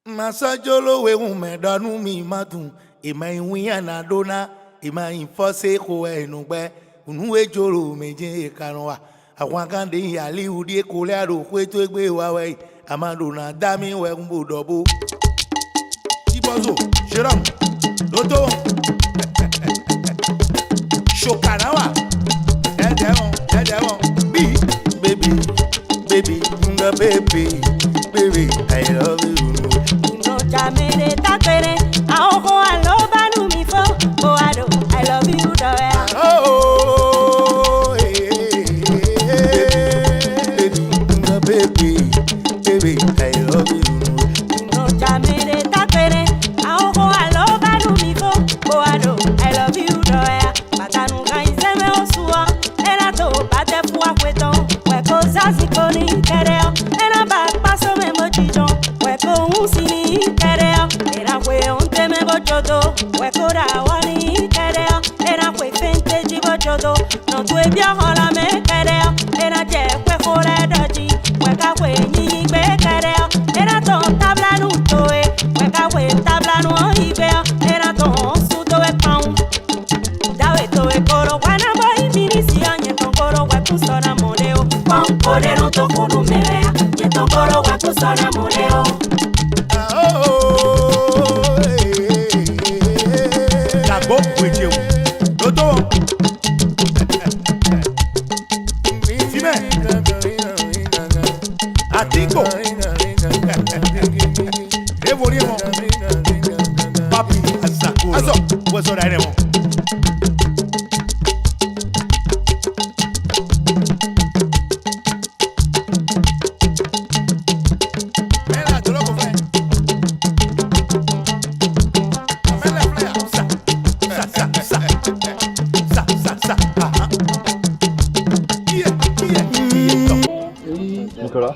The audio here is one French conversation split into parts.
Masajolo we umedanu mi madun ima iwiya na dona ima infose ko enugbe unuwe joro meje kanwa àwọn kan de ali udi ko le aro ko to egbe wa we amado na dami we ngbodobo tibozo shiram loto shokanawa edewo bi baby nga baby I love you. No jamere takere, aho alo banu mi fo, oh ado, I love you doya. Oh, baby, I love you. No jamere takere, aho alo banu mi fo, oh ado, I love you doya. Matanu kaise me osua, era to bate fua kweton, we koza zikoni kereo, era ba paso me mochijon. Weko unsini kereo, era kwe onte me bojodo. Weko ra wani kereo, era kwe fente jibojodo. No tue bia hola me kereo, era je kwe kore doji. Weka kwe nyinyi kwe kereo, era ton tabla nu toe. Weka kwe tabla nu ohibeo, era ton suto we pound. Dawe toe koro wana boy minisi anye ton koro weku sona moneo. Pon kore no to kuru mewea, nye ton koro weku sona moneo. Go with you. Dodo. Sime. Atiko. Evoluemo. Papi Azako. Azo. What's all right? Nicolas.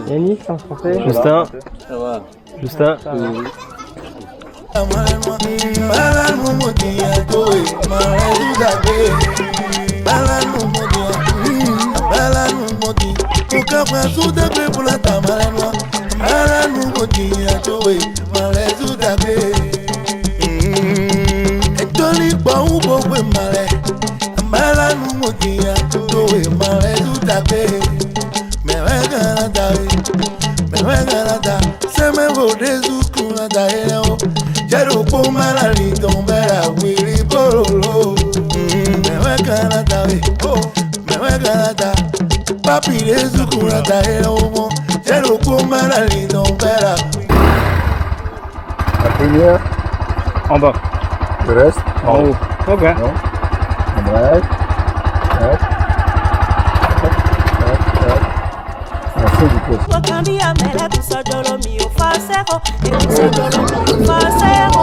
Yannick, en français. Justin. Ça va. Justin. Oui. Jero po malari don bera wiri borolo. Mewe kanata we, mewe kanata. Papi rezu kunata omo. Jero po malari don bera. La première, En bas. le reste, En haut. Ok. non. Ouais. Hop. Merci beaucoup. Wakambia mele kusojolo mi ufaseko, kusojolo mi ufaseko,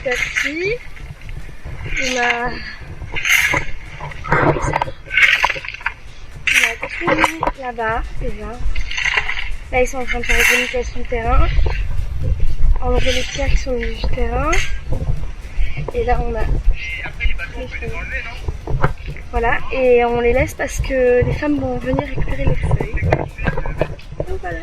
à petit. On a tout là-bas, déjà. Là, ils sont en train de faire les communications de terrain. Enlever les pierres qui sont au milieu du terrain. Et là, on a les feuilles. Voilà, et on les laisse parce que les femmes vont venir récupérer les feuilles. Donc voilà.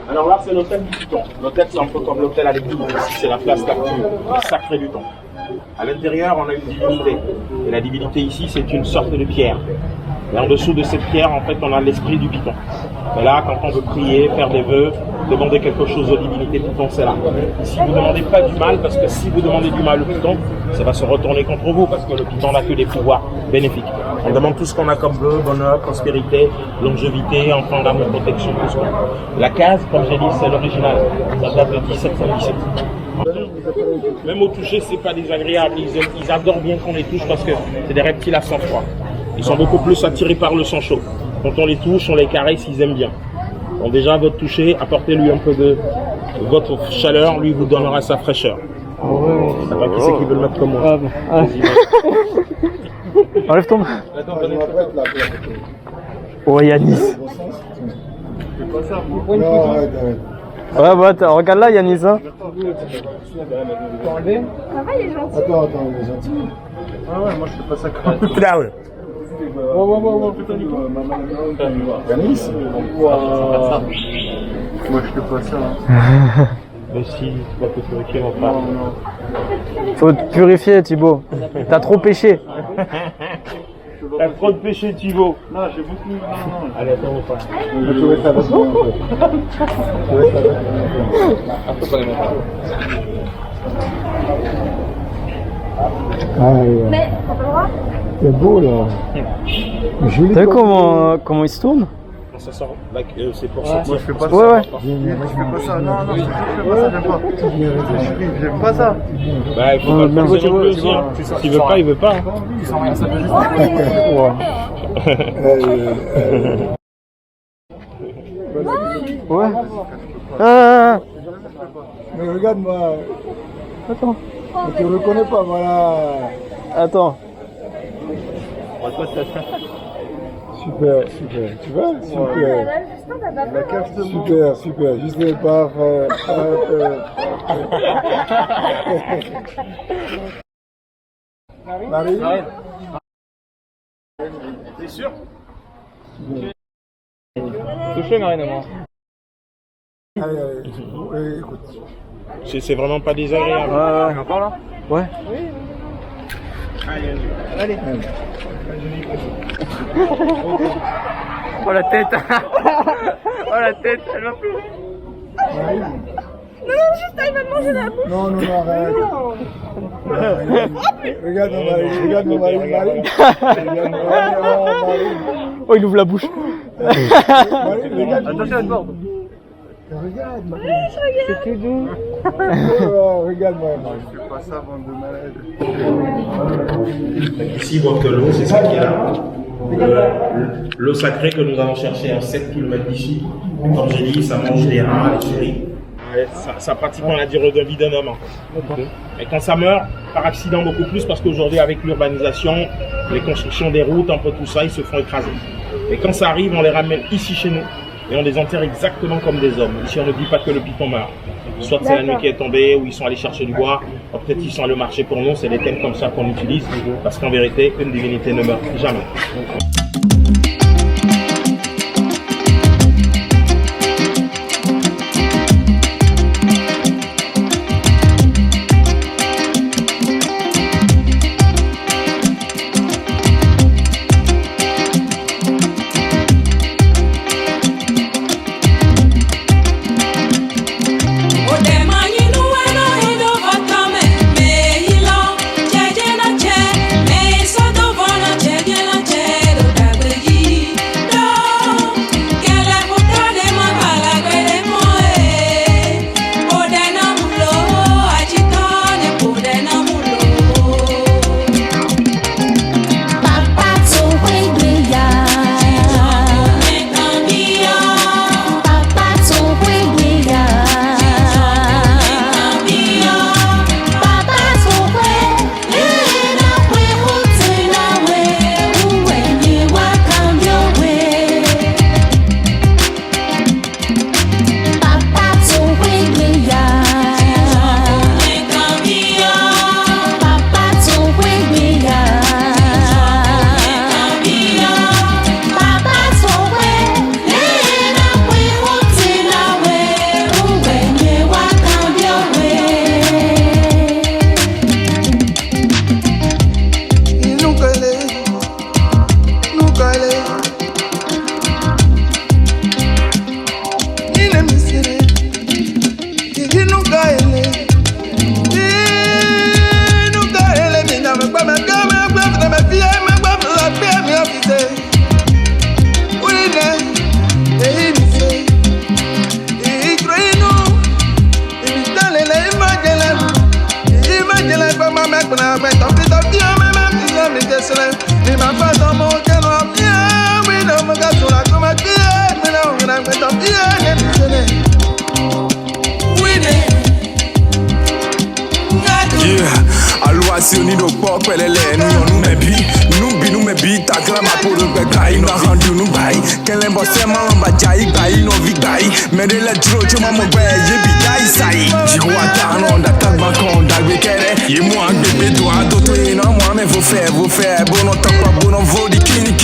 Alors là, c'est l'hôtel du Piton. L'hôtel, c'est un peu comme l'hôtel avec nous. Ici, c'est la place sacrée du temps. À l'intérieur, on a une divinité. Et la divinité ici, c'est une sorte de pierre. Et en dessous de cette pierre, en fait, on a l'esprit du Piton. Et là, quand on veut prier, faire des vœux, demander quelque chose aux divinités, Piton, c'est là. Si vous ne demandez pas du mal, parce que si vous demandez du mal au Piton, ça va se retourner contre vous, parce que le Piton n'a que des pouvoirs bénéfiques. On demande tout ce qu'on a comme vœux, bonheur, prospérité, longévité, enfant d'amour, protection, tout ce qu'on a. La case, comme j'ai dit, c'est l'original. Ça date de 1717. Même au toucher, c'est pas désagréable. Ils adorent bien qu'on les touche parce que c'est des reptiles à sang froid. Ils sont beaucoup plus attirés par le sang chaud. Quand on les touche, on les caresse, ils aiment bien. Donc déjà, votre toucher, apportez-lui un peu de votre chaleur, lui vous donnera sa fraîcheur. Ouais. Je sais pas qui c'est qui veut le mettre comme moi. Ah, bah. Enlève ton. Oh Yanis. Ouais bah regarde là Yanis hein. Ça va, il est gentil. Attends, il est gentil. Ah ouais, moi je fais pas ça comme ça. Yanis. Moi je fais pas ça. Mais si, tu vas te purifier mon frère. Faut te purifier Thibaut. T'as trop péché. T'as trop de péché Thibaut. Non, j'ai beaucoup. Non. Allez, attends mon frère. Tu veux ça avec moi? Mais, t'as pas le droit? C'est beau là. T'as vu comment il se tourne? Ça sort, c'est pour sortir. Moi je fais pas ça. Ouais. Moi je fais pas ça. Non, je fais pas ça, j'aime pas. J'aime pas ça. Bah il faut pas le faire non plus aussi. S'il veut pas, il veut pas. Ils sont rien, ça fait juste. Ouais. Ah. Mais regarde-moi. Attends. Tu ne reconnais pas, voilà. Attends. Super. Tu vois? Super. Juste pas Marie? T'es sûr? Touchez Marine. Allez, écoute. C'est vraiment pas désagréable. Ouais. Encore là? Ouais. Allez. Oh la tête. Oh la tête, elle va plus. Marie? Non, juste il va me manger la bouche. Non, arrête. Regarde mon mari. Oh il ouvre la bouche. Regarde. Attention à te mordre. Regarde, Marie. C'est tout doux. Regarde-moi. Je fais pas ça, bande de malades. Ici, votre l'eau, c'est ça qu'il y a. L'eau sacrée que nous allons chercher à 7 km d'ici. Comme j'ai dit, ça mange des rats, des souris. Ça pratiquement la durée de vie d'un homme. Et quand ça meurt, par accident beaucoup plus, parce qu'aujourd'hui avec l'urbanisation, les constructions des routes, un peu tout ça, ils se font écraser. Et quand ça arrive, on les ramène ici chez nous et on les enterre exactement comme des hommes. Ici, on ne dit pas que le Piton meurt. Soit c'est la nuit qui est tombée, ou ils sont allés chercher du bois, ou peut-être ils sont allés marcher pour nous. C'est des thèmes comme ça qu'on utilise, parce qu'en vérité, une divinité ne meurt jamais. Odemanyinu eno ido kotome me ilo jeje na che ni do pop pelele nous me bi takla ma pour de gai no handu no bai kele bo se ma ba jai gai no vi gai me de la tro chuma mo gbe ye bi gai sai ji wa ta no da tak ba kon da gbe kere ye mo an bebe do ado to e no mo me vou faire bon no tak pa bon no vo di kini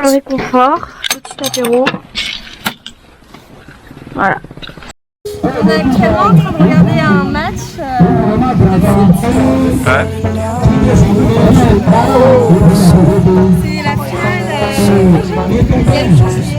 Un réconfort, petit apéro. Voilà. On est actuellement en train de regarder un match de foot. C'est la finale. Il y a le chantier.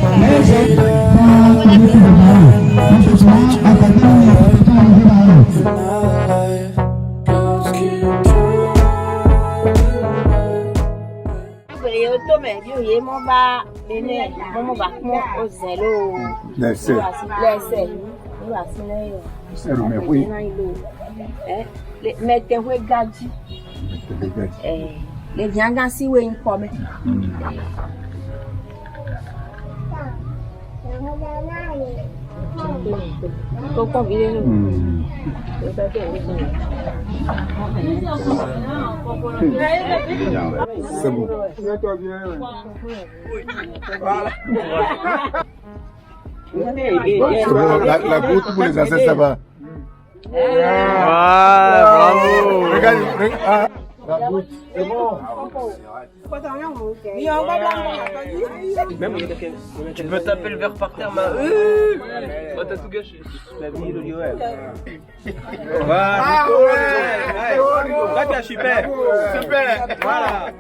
C'est bon. Voilà. La goutte pour les assets, ça va. Bravo. Regarde. La goutte, c'est bon. Tu peux taper le verre par terre, ma. Oh, t'as tout gâché. La vie de Lioel. Voilà. Là, super. Super. Voilà.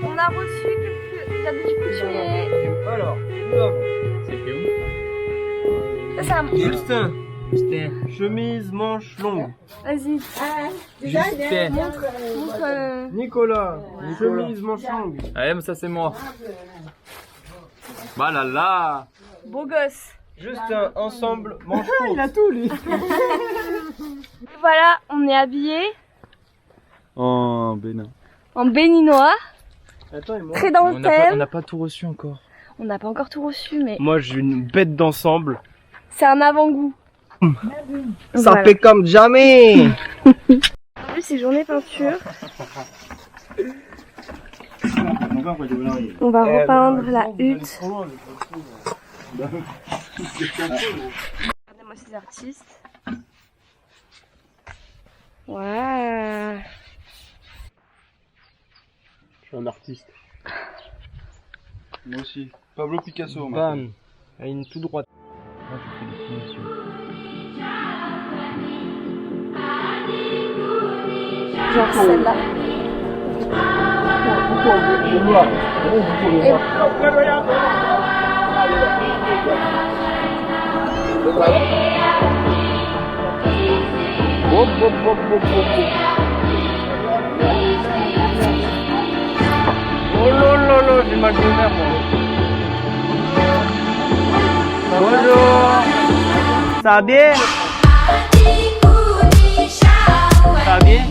On a reçu quelques habits couturiers. Alors, c'était où? Ça, Justin. Chemise, manche longue. vas-y. Justin. Montre. Nicolas. Chemise, manche longue. Allez, mais ça c'est moi. Voilà là. Beau gosse. Justin, ensemble, manche courte. Il a tout lui. Voilà, on est habillés En bénin. en béninois. Attends, et moi Très dans le thème. On n'a pas tout reçu encore. On n'a pas encore tout reçu, mais Moi j'ai une bête d'ensemble. c'est un avant-goût. Ça Voilà. fait comme jamais. En plus, c'est journée peinture. On va repeindre la hutte. Regardez-moi ces artistes. Ouais. Je suis un artiste. Moi aussi. Pablo Picasso. Bam. À une tout droite. Moi, je fais des finitions. Genre celle-là. Oh lolo, j'ai mal de mer moi. Bonjour. Ça va bien? Ça va bien?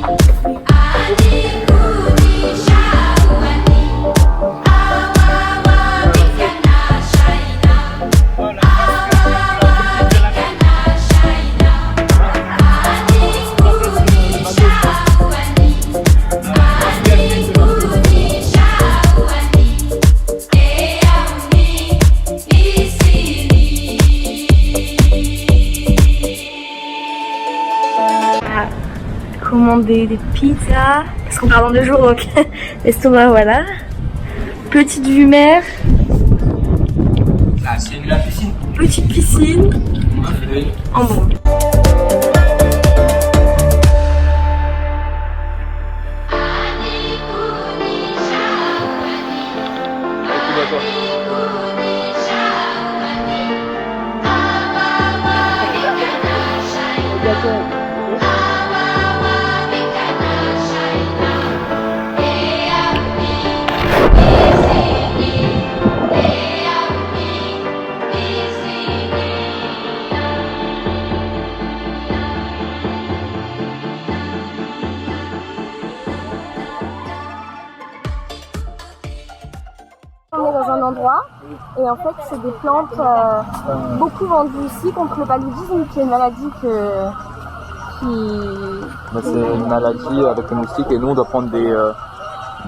Commander des pizzas parce qu'on part dans 2 jours donc l'estomac voilà. Petite vue mer. Là, c'est la piscine. Petite piscine. En bon. On est dans un endroit et en fait c'est des plantes beaucoup vendues ici contre le paludisme qui est une maladie C'est une maladie avec les moustiques et nous on doit prendre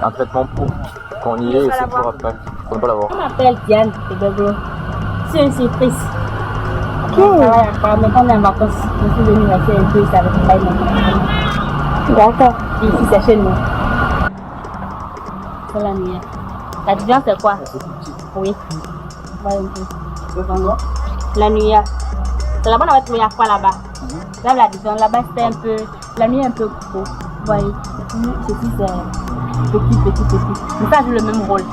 un traitement pour qu'on y est et c'est pour après, pour ne pas l'avoir. Je m'appelle Diane, c'est bébé. C'est une surprise. On travaille encore, mais quand on est en vacances, je suis venue rester un peu, ça va pas être d'accord. Et ici c'est chez nous. C'est la nuit. La différence c'est quoi? Oui. Voilà un peu. La nuit. C'est là-bas on va trouver à quoi là-bas. Là la différence, là-bas c'était un peu. La nuit est un peu gros. Vous voyez. Ceci c'est petit. Mais ça joue le même rôle.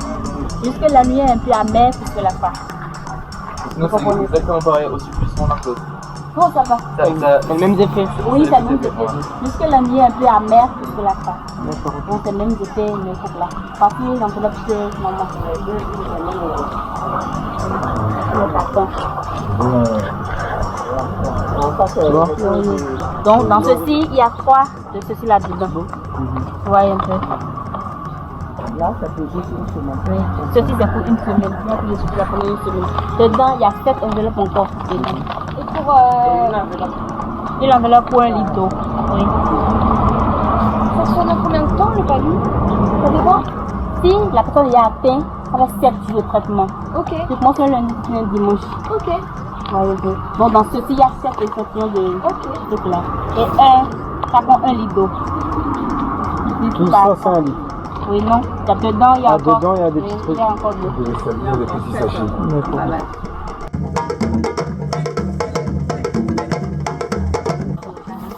Juste que la nuit est un peu amère plus que la fois. Sinon c'est exactement pareil, aussi puissant l'un que l'autre. Comment ça va? Ça a les mêmes effets. Oui, ça a les mêmes effets. Juste que la nuit est un peu amère plus que la fois. Donc c'est les mêmes effets, mais c'est là. Papier, l'enveloppe, c'est maman. Le carton. Donc dans ceci, il y a 3 de ceci là-dedans. Vous voyez un peu. Là, ça peut juste une semaine. Oui. Ceci, c'est pour une semaine. Moi, je suis là pour une semaine. Dedans, il y a 7 enveloppes encore. Et pour une enveloppe pour 1 litre d'eau. Oui. Ça se fait combien de temps le palu? Ça dépend. Si la personne y a atteint, ça va 7 jours de traitement. Ok. Je commence le lundi, dimanche. Ok. Bon, dans ceci, il y a 7 échantillons de là. Et ça prend 1 litre d'eau. Tout ça, c'est un litre. Oui, non. Dedans, il y a encore. Dedans, il y a des petits trucs. Il y a encore de l'eau. Des petits sachets. Voilà.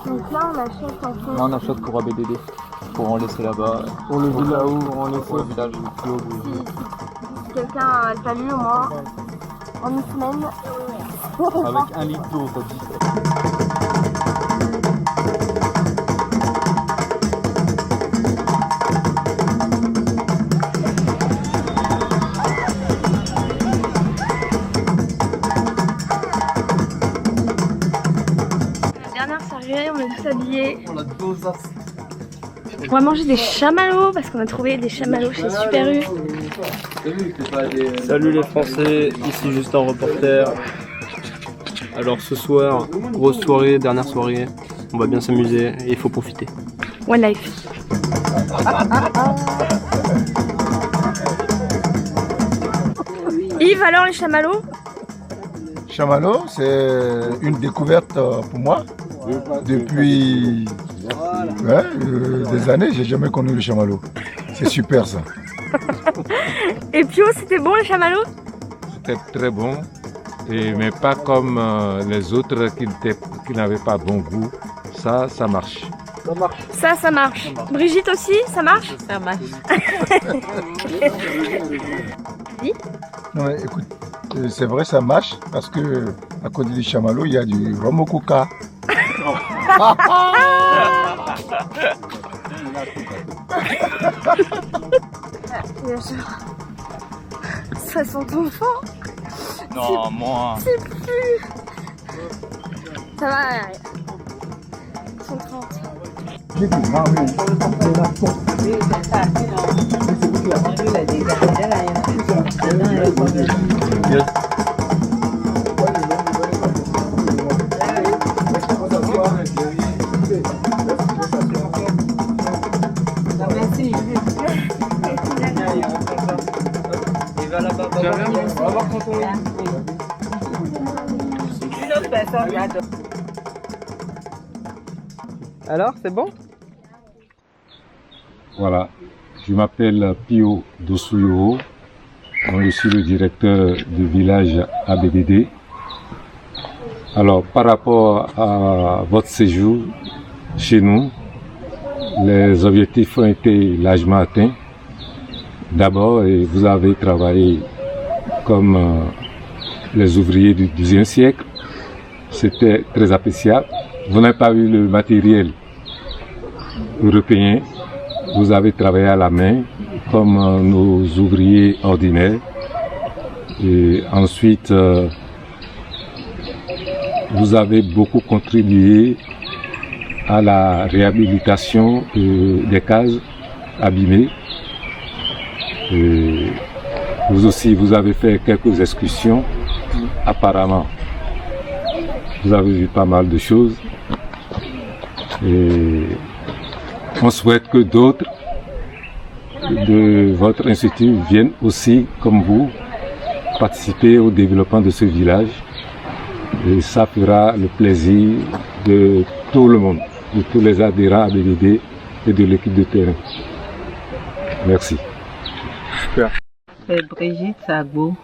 Donc là on achète en fait. Là on achète pour ABDD, pour en laisser là-bas. Pour le village où on est Pour le village. Si quelqu'un a le palu au moins en une semaine. avec 1 litre d'eau, t'as dit. On est tous habillés. On va manger des chamallows parce qu'on a trouvé des chamallows chez Super U. Salut les Français, ici juste un reporter. Alors ce soir, grosse soirée, dernière soirée. On va bien s'amuser et il faut profiter. One life. Yves, alors les chamallows? Chamallow, c'est une découverte pour moi. Depuis des années, j'ai jamais connu le chamallow. C'est super ça. Et Pio, c'était bon le chamallow? C'était très bon, mais pas comme les autres qui n'avaient pas bon goût. Ça marche. Ça marche. Brigitte aussi, ça marche? Ça marche. Non, écoute, c'est vrai, ça marche parce que à côté du chamallow, il y a du romokuka. Bien sûr. Ça sent ton fond. Non, moi. C'est plus. Ça va. 130. Alors, c'est bon? Voilà, je m'appelle Pio Dosuyo, je suis le directeur du village ABDD. Alors, par rapport à votre séjour chez nous, les objectifs ont été largement atteints. D'abord, vous avez travaillé comme les ouvriers du XIe siècle. C'était très appréciable. Vous n'avez pas eu le matériel européen. Vous avez travaillé à la main comme nos ouvriers ordinaires. Et ensuite, vous avez beaucoup contribué à la réhabilitation des cases abîmées. Et vous aussi, vous avez fait quelques excursions, apparemment. Vous avez vu pas mal de choses. Et on souhaite que d'autres de votre institut viennent aussi, comme vous, participer au développement de ce village. Et ça fera le plaisir de tout le monde, de tous les adhérents à BDD et de l'équipe de terrain. Merci. Super. C'est Brigitte Sagbo.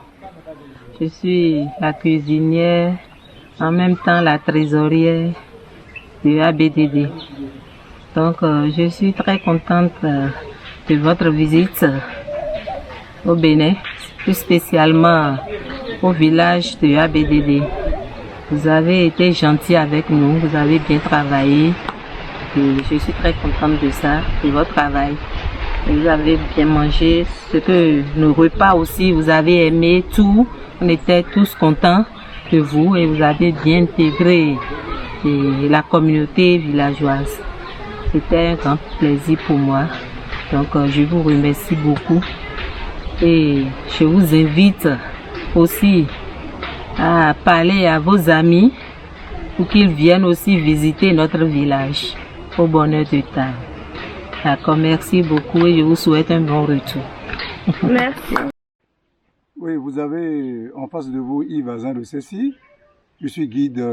Je suis la cuisinière, en même temps la trésorière de ABDD. Donc je suis très contente de votre visite au Bénin, plus spécialement au village de ABDD. Vous avez été gentil avec nous, vous avez bien travaillé et je suis très contente de ça, de votre travail. Vous avez bien mangé, ce que nos repas aussi, vous avez aimé tout. On était tous contents de vous et vous avez bien intégré la communauté villageoise. C'était un grand plaisir pour moi. Donc je vous remercie beaucoup et je vous invite aussi à parler à vos amis pour qu'ils viennent aussi visiter notre village au bonheur de table. D'accord, merci beaucoup et je vous souhaite un bon retour. Merci. Oui, vous avez en face de vous Yves Azin de Cessy. Je suis guide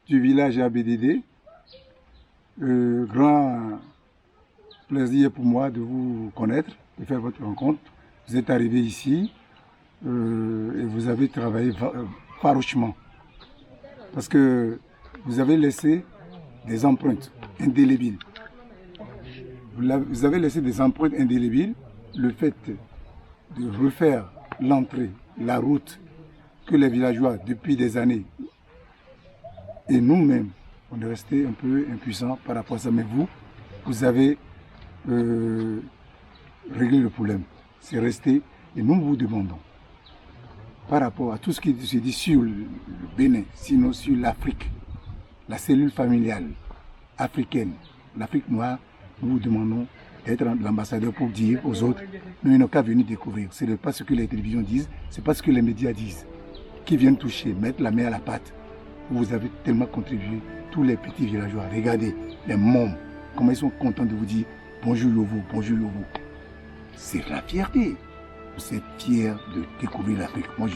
du village ABDD. Grand plaisir pour moi de vous connaître, de faire votre rencontre. Vous êtes arrivé ici et vous avez travaillé farouchement. Parce que vous avez laissé des empreintes indélébiles. Vous avez laissé des empreintes indélébiles. Le fait de refaire l'entrée, la route que les villageois depuis des années et nous-mêmes, on est resté un peu impuissants par rapport à ça. Mais vous avez réglé le problème. C'est resté et nous vous demandons par rapport à tout ce qui se dit sur le Bénin, sinon sur l'Afrique, la cellule familiale africaine, l'Afrique noire, nous vous demandons d'être l'ambassadeur pour dire aux autres, nous n'avons qu'à venir découvrir. Ce n'est pas ce que les télévisions disent, ce n'est pas ce que les médias disent. Qui viennent toucher, mettre la main à la pâte. Vous avez tellement contribué, tous les petits villageois. Regardez, les mômes, comment ils sont contents de vous dire bonjour Lovo, bonjour Lovo. C'est la fierté. Vous êtes fiers de découvrir l'Afrique. Moi,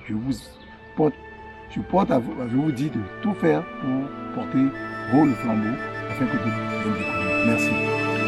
je vous porte je vous dis de tout faire pour porter haut le flambeau afin que de découvrir. Merci.